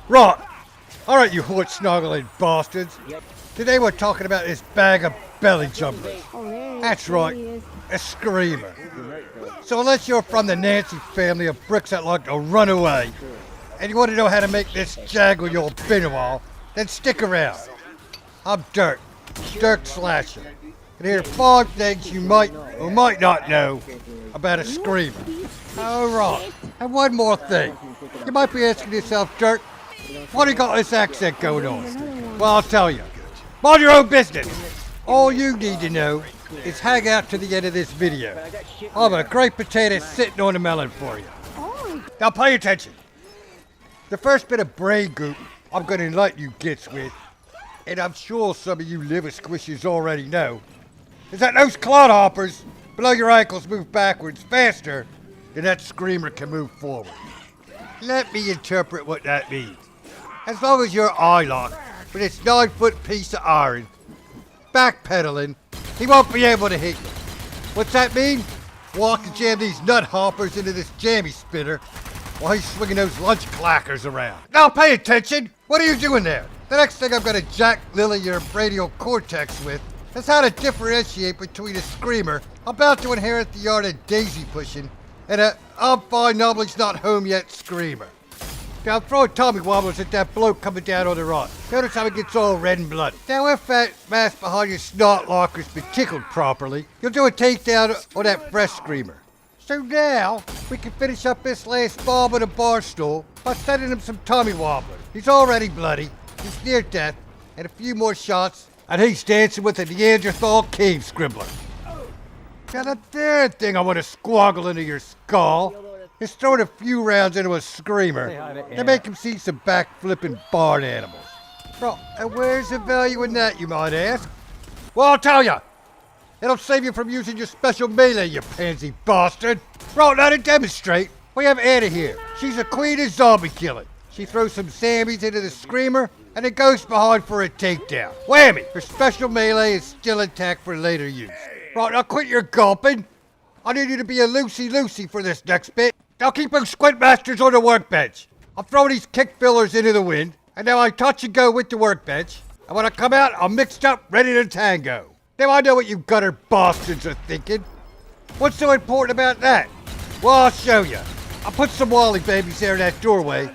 Right. Alright, you horse-snuggling bastards. Today we're talking about this bag of belly jumpers. That's right, a screamer. So unless you're from the Nancy family of bricks that like to run away, and you want to know how to make this jaggle your binawal, then stick around. I'm Dirk Slasher. And here are 5 things you might or might not know about a screamer. Alright, and one more thing. You might be asking yourself, Dirk, what do you got this accent going on? Well, I'll tell you. Mind your own business. All you need to know is hang out to the end of this video. I'll have a great potato sitting on the melon for you. Now pay attention. The first bit of brain goop I'm going to enlighten you gits with, and I'm sure some of you liver squishes already know, is that those clodhoppers below your ankles move backwards faster than that screamer can move forward. Let me interpret what that means. As long as you're eye locked with this 9-foot piece of iron, backpedaling, he won't be able to hit you. What's that mean? Well, I can jam these nut hoppers into this jammy spinner while he's swinging those lunch clackers around. Now pay attention! What are you doing there? The next thing I'm gonna jack Lily your brachial cortex with is how to differentiate between a screamer about to inherit the art of daisy pushing and a I'm fine, nobody's not home yet screamer. Now I'm throwing Tommy wobblers at that bloke coming down on the right. Notice how it gets all red and bloody. Now if that mask behind your snot locker's been tickled properly, you'll do a takedown on that fresh screamer. So now, we can finish up this last bomb in a bar stool by sending him some Tommy wobblers. He's already bloody, he's near death, and a few more shots, and he's dancing with a Neanderthal cave scribbler. Now the third thing I want to squoggle into your skull is throwing a few rounds into a screamer to make him see some back-flipping barn animals. Bro, and where's the value in that, you might ask? Well, I'll tell you. It'll save you from using your special melee, you pansy bastard. Bro, now to demonstrate, we have Anna here. She's a queen of zombie killing. She throws some Sammies into the screamer and then goes behind for a takedown. Whammy! Her special melee is still intact for later use. Right, now quit your gulping. I need you to be a loosey-loosey for this next bit. Now keep those squint masters on the workbench. I'm throwing these kick fillers into the wind, and now I touch and go with the workbench. And when I come out, I'm mixed up, ready to tango. Now I know what you gutter bastards are thinking. What's so important about that? Well, I'll show you. I'll put some Wally babies there in that doorway,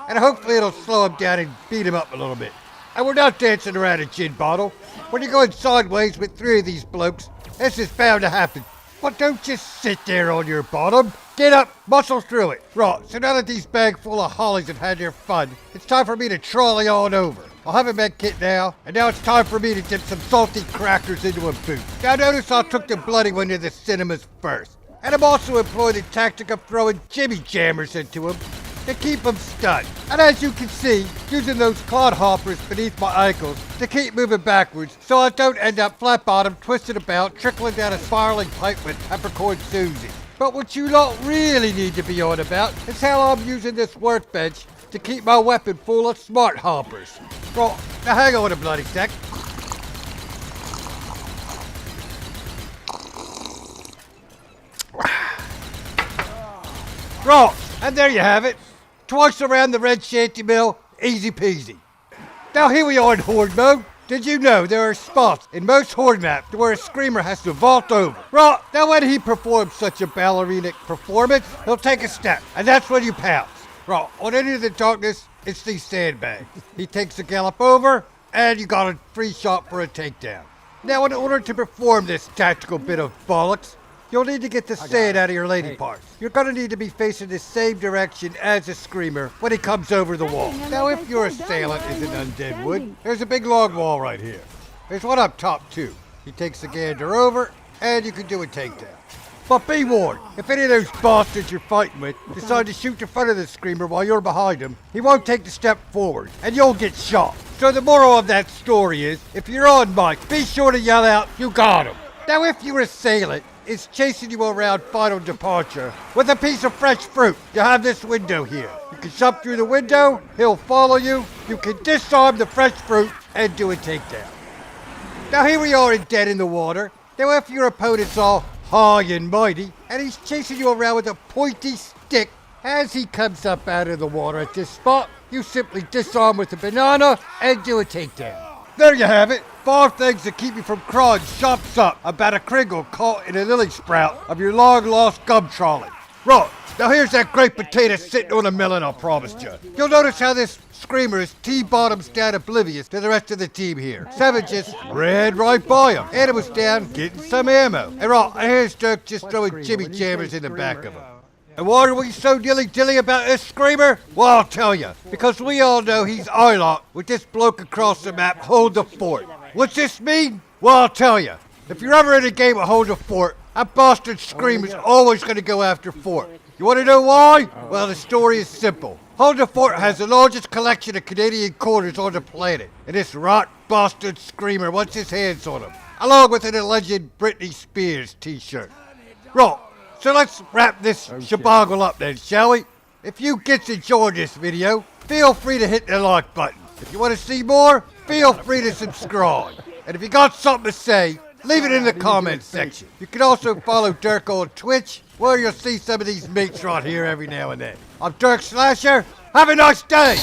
and hopefully it'll slow them down and beat them up a little bit. And we're not dancing around a gin bottle. When you're going sideways with 3 of these blokes, this is bound to happen. But don't just sit there on your bottom. Get up, muscle through it. Right, so now that these bags full of hollies have had their fun, it's time for me to trolley on over. I'll have a med kit now, and now it's time for me to dip some salty crackers into a boot. Now notice I took the bloody one to the cinemas first. And I'm also employing the tactic of throwing jimmy jammers into them to keep them stunned. And as you can see, using those clodhoppers beneath my ankles to keep moving backwards so I don't end up flat bottom twisted about trickling down a spiraling pipe with peppercorn Susie. But what you lot really need to be on about is how I'm using this workbench to keep my weapon full of smart hoppers. Bro, now hang on a bloody sec. Right, and there you have it. Twice around the red shanty mill, easy peasy. Now here we are in horde mode. Did you know there are spots in most horde maps where a screamer has to vault over? Right, now when he performs such a ballerinic performance, he'll take a step, and that's when you pounce. Right, on Into the Darkness, it's these sandbags. He takes a gallop over, and you got a free shot for a takedown. Now in order to perform this tactical bit of bollocks, you'll need to get the sand out of your lady parts. You're gonna need to be facing the same direction as a screamer when he comes over the wall. Now if your assailant is an undead wood, there's a big log wall right here. There's one up top too. He takes a gander over, and you can do a takedown. But be warned, if any of those bastards you're fighting with decide to shoot in front of the screamer while you're behind him, he won't take the step forward, and you'll get shot. So the moral of that story is, if you're on mic, be sure to yell out, "You got him." Now if your assailant is chasing you around final departure with a piece of fresh fruit, you have this window here. You can jump through the window, he'll follow you, you can disarm the fresh fruit, and do a takedown. Now here we are in Dead in the Water. Now if your opponent's all high and mighty, and he's chasing you around with a pointy stick As he comes up out of the water at this spot, you simply disarm with a banana and do a takedown. There you have it. 5 things to keep you from crying shops up about a Kringle caught in a lily sprout of your long-lost gum trolley. Right, now here's that great potato sitting on a melon I promised you. You'll notice how this screamer is T-bottoms down oblivious to the rest of the team here. Seven just ran right by him. Adam was down getting some ammo. And right, here's Dirk just throwing jimmy jammers in the back of him. And why are we so dilly-dilly about this screamer? Well, I'll tell you. Because we all know he's eye-locked with this bloke across the map, Hold the Fort. What's this mean? Well, I'll tell you. If you're ever in a game of Hold the Fort, that bastard screamer's always going to go after Fort. You want to know why? Well, the story is simple. Hold the Fort has the largest collection of Canadian quarters on the planet. And this rot bastard screamer wants his hands on them. Along with an alleged Britney Spears t-shirt. Right. So let's wrap this shabangle up then, shall we? If you kids enjoyed this video, feel free to hit the like button. If you want to see more, feel free to subscribe. And if you got something to say, leave it in the comments section. You can also follow Dirk on Twitch, where you'll see some of these mates right here every now and then. I'm Dirk Slasher. Have a nice day!